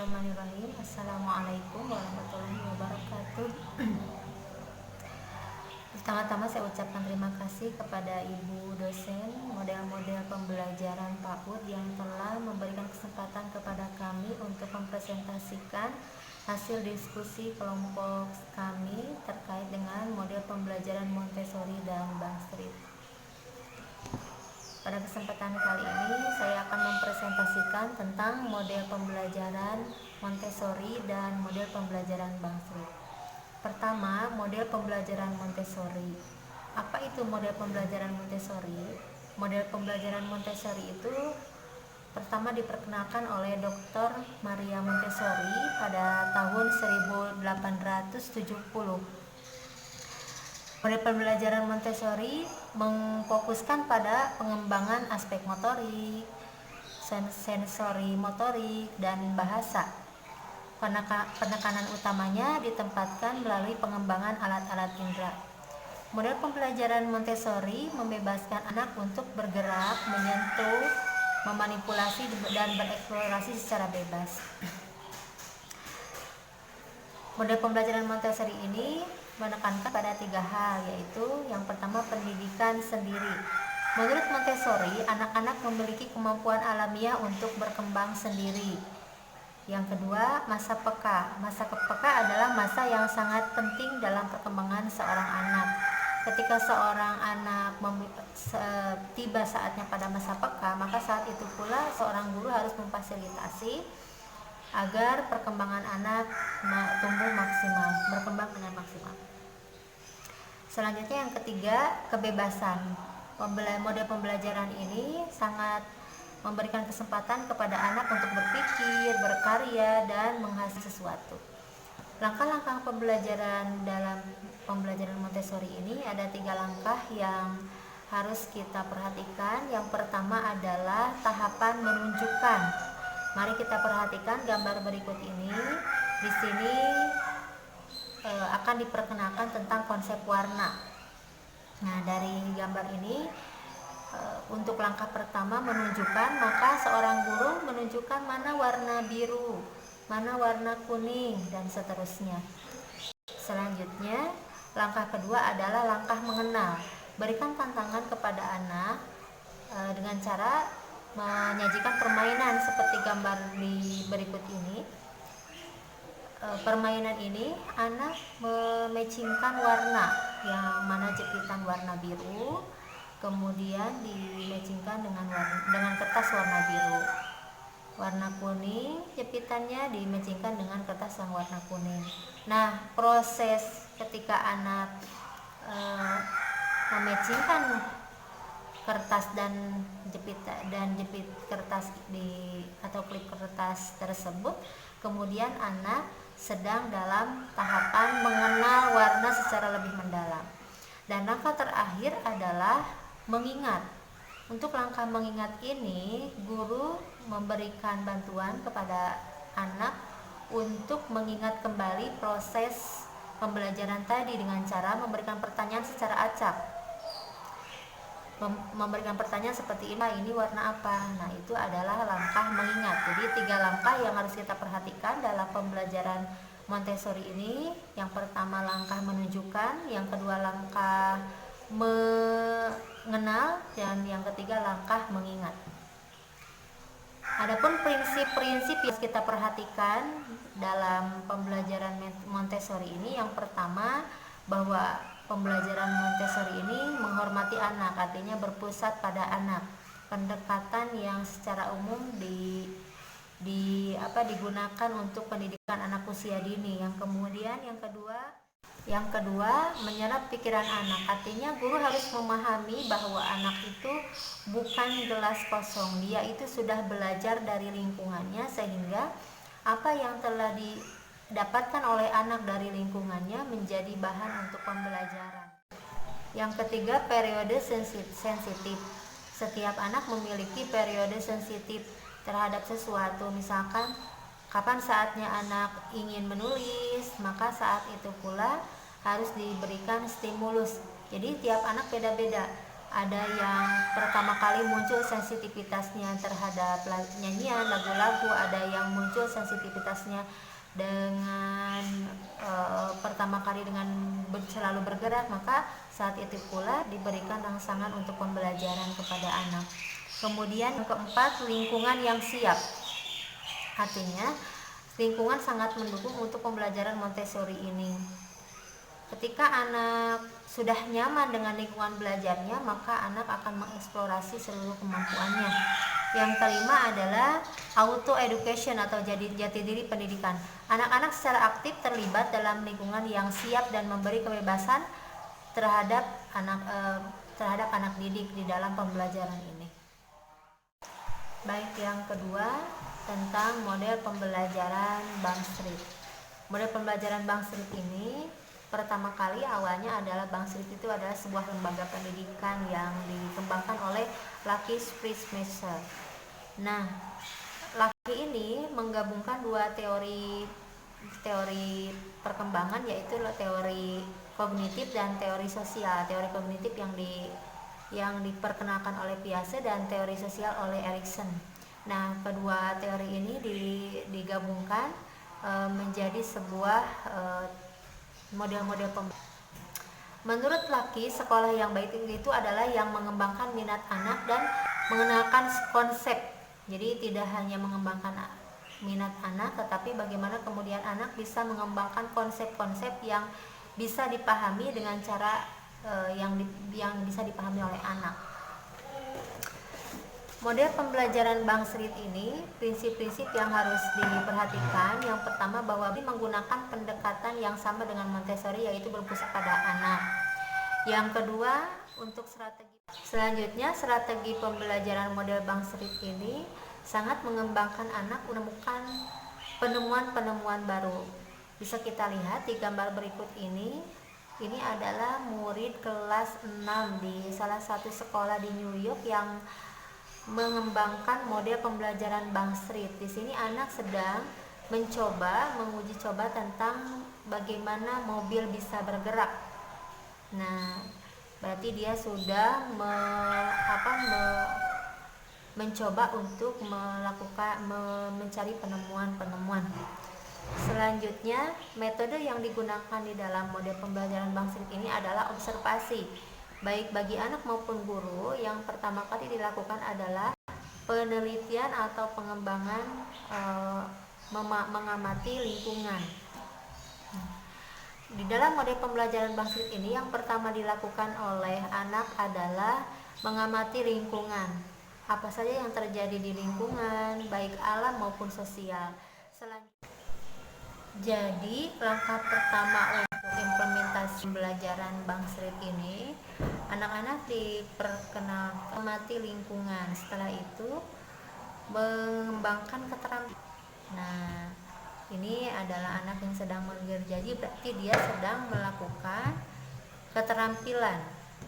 Bismillahirrahmanirrahim. Assalamualaikum warahmatullahi wabarakatuh. Pertama-tama saya ucapkan terima kasih kepada Ibu dosen model-model pembelajaran PAUD yang telah memberikan kesempatan kepada kami untuk mempresentasikan hasil diskusi kelompok kami terkait dengan model pembelajaran Montessori dan Bangstreet. Pada kesempatan kali ini saya akan mempresentasikan tentang model pembelajaran Montessori dan model pembelajaran Bangstreet. Pertama, model pembelajaran Montessori. Apa itu model pembelajaran Montessori? Model pembelajaran Montessori itu pertama diperkenalkan oleh Dr. Maria Montessori pada tahun 1870. Model pembelajaran Montessori memfokuskan pada pengembangan aspek motorik, sensori motorik, dan bahasa. Penekanan utamanya ditempatkan melalui pengembangan alat-alat indera. Model pembelajaran Montessori membebaskan anak untuk bergerak, menyentuh, memanipulasi, dan bereksplorasi secara bebas. Model pembelajaran Montessori ini menekankan pada 3 hal, yaitu yang pertama pendidikan sendiri. Menurut Montessori, anak-anak memiliki kemampuan alamiah untuk berkembang sendiri. Yang kedua, masa peka. Masa peka adalah masa yang sangat penting dalam perkembangan seorang anak. Ketika seorang anak tiba saatnya pada masa peka, maka saat itu pula seorang guru harus memfasilitasi agar perkembangan anak berkembang dengan maksimal. Selanjutnya yang ketiga, kebebasan. Model pembelajaran ini sangat memberikan kesempatan kepada anak untuk berpikir, berkarya, dan menghasilkan sesuatu. Langkah-langkah pembelajaran dalam pembelajaran Montessori ini ada 3 langkah yang harus kita perhatikan. Yang pertama adalah tahapan menunjukkan. Mari kita perhatikan gambar berikut ini. Di sini akan diperkenalkan tentang konsep warna. Nah, dari gambar ini untuk langkah pertama menunjukkan, maka seorang guru menunjukkan mana warna biru, mana warna kuning, dan seterusnya. Selanjutnya, langkah kedua adalah langkah mengenal. Berikan tantangan kepada anak dengan cara menyajikan permainan seperti gambar di berikut ini. Permainan ini anak mematchingkan warna, yang mana jepitan warna biru kemudian dimatchingkan dengan kertas warna biru. Warna kuning jepitannya dimatchingkan dengan kertas yang warna kuning. Nah, proses ketika anak mematchingkan kertas dan jepit kertas atau klip kertas tersebut, kemudian anak sedang dalam tahapan mengenal warna secara lebih mendalam. Dan langkah terakhir adalah mengingat. Untuk langkah mengingat ini, guru memberikan bantuan kepada anak untuk mengingat kembali proses pembelajaran tadi dengan cara memberikan pertanyaan secara acak. Memberikan pertanyaan seperti ini warna apa? Nah, itu adalah langkah mengingat. Jadi 3 langkah yang harus kita perhatikan dalam pembelajaran Montessori ini. Yang pertama langkah menunjukkan, yang kedua langkah mengenal, dan yang ketiga langkah mengingat. Adapun prinsip-prinsip yang kita perhatikan dalam pembelajaran Montessori ini, yang pertama bahwa pembelajaran Montessori ini menghormati anak, artinya berpusat pada anak. Pendekatan yang secara umum digunakan untuk pendidikan anak usia dini. Yang kedua menyerap pikiran anak, artinya guru harus memahami bahwa anak itu bukan gelas kosong, dia itu sudah belajar dari lingkungannya, sehingga apa yang telah didapatkan oleh anak dari lingkungannya menjadi bahan untuk pembelajaran. Yang ketiga, periode sensitif. Setiap anak memiliki periode sensitif terhadap sesuatu. Misalkan kapan saatnya anak ingin menulis, maka saat itu pula harus diberikan stimulus. Jadi tiap anak beda-beda. ada yang pertama kali muncul sensitivitasnya terhadap nyanyian lagu-lagu, ada yang muncul sensitivitasnya dengan pertama kali dengan selalu bergerak, maka saat itu pula diberikan rangsangan untuk pembelajaran kepada anak. Kemudian yang keempat, lingkungan yang siap. Artinya lingkungan sangat mendukung untuk pembelajaran Montessori ini. Ketika anak sudah nyaman dengan lingkungan belajarnya, maka anak akan mengeksplorasi seluruh kemampuannya. Yang kelima adalah auto education atau jati diri pendidikan. Anak-anak secara aktif terlibat dalam lingkungan yang siap dan memberi kebebasan terhadap anak didik di dalam pembelajaran ini. Baik, yang kedua tentang model pembelajaran Bang Street. Model pembelajaran Bang Street ini pertama kali awalnya adalah Bang Street itu adalah sebuah lembaga pendidikan yang dikembangkan oleh Lucky Spritzmeister. Nah, Lucky ini menggabungkan dua teori perkembangan, yaitu teori kognitif dan teori sosial. Teori kognitif yang diperkenalkan oleh Piaget dan teori sosial oleh Erikson. Nah, kedua teori ini digabungkan menjadi sebuah model-model pembelajaran. Menurut Lucky, sekolah yang baik itu adalah yang mengembangkan minat anak dan mengenalkan konsep. Jadi tidak hanya mengembangkan minat anak, tetapi bagaimana kemudian anak bisa mengembangkan konsep-konsep yang bisa dipahami dengan cara yang bisa dipahami oleh anak. Model pembelajaran Bang Street ini, prinsip-prinsip yang harus diperhatikan. Yang pertama, bahwa menggunakan pendekatan yang sama dengan Montessori, yaitu berpusat pada anak. Yang kedua, untuk strategi pembelajaran model Bang Street ini sangat mengembangkan anak menemukan penemuan-penemuan baru. Bisa kita lihat di gambar berikut ini. Ini adalah murid kelas 6 di salah satu sekolah di New York yang mengembangkan model pembelajaran Bang Street. Di sini anak sedang menguji coba tentang bagaimana mobil bisa bergerak. Nah, berarti dia sudah mencoba untuk mencari penemuan-penemuan. Selanjutnya, metode yang digunakan di dalam model pembelajaran Bang Street ini adalah observasi. Baik bagi anak maupun guru, yang pertama kali dilakukan adalah penelitian atau pengembangan mengamati lingkungan. Di dalam model pembelajaran Bang Street ini, yang pertama dilakukan oleh anak adalah mengamati lingkungan. Apa saja yang terjadi di lingkungan, baik alam maupun sosial. Jadi, langkah pertama untuk implementasi pembelajaran Bang Street ini, anak-anak diperkenalkan mengamati lingkungan. Setelah itu, mengembangkan keterampilan. Nah, ini adalah anak yang sedang mengerjakan, berarti dia sedang melakukan keterampilan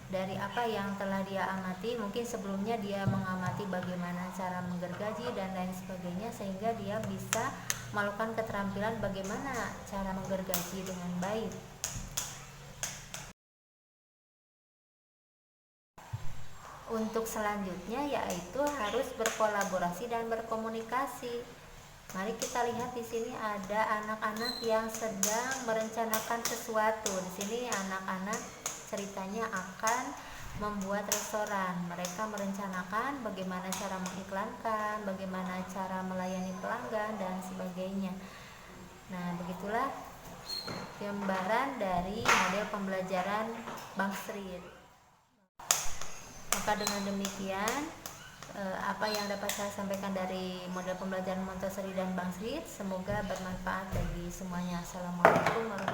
dari apa yang telah dia amati. Mungkin sebelumnya dia mengamati bagaimana cara menggergaji dan lain sebagainya, sehingga dia bisa melakukan keterampilan bagaimana cara menggergaji dengan baik. Untuk selanjutnya yaitu harus berkolaborasi dan berkomunikasi. Mari kita lihat di sini ada anak-anak yang sedang merencanakan sesuatu. Di sini anak-anak ceritanya akan membuat restoran. Mereka merencanakan bagaimana cara mengiklankan, bagaimana cara melayani pelanggan dan sebagainya. Nah, begitulah gambaran dari model pembelajaran Bang Street. Maka dengan demikian apa yang dapat saya sampaikan dari model pembelajaran Montessori dan Bang Street, semoga bermanfaat bagi semuanya. Assalamualaikum warahmatullahi wabarakatuh.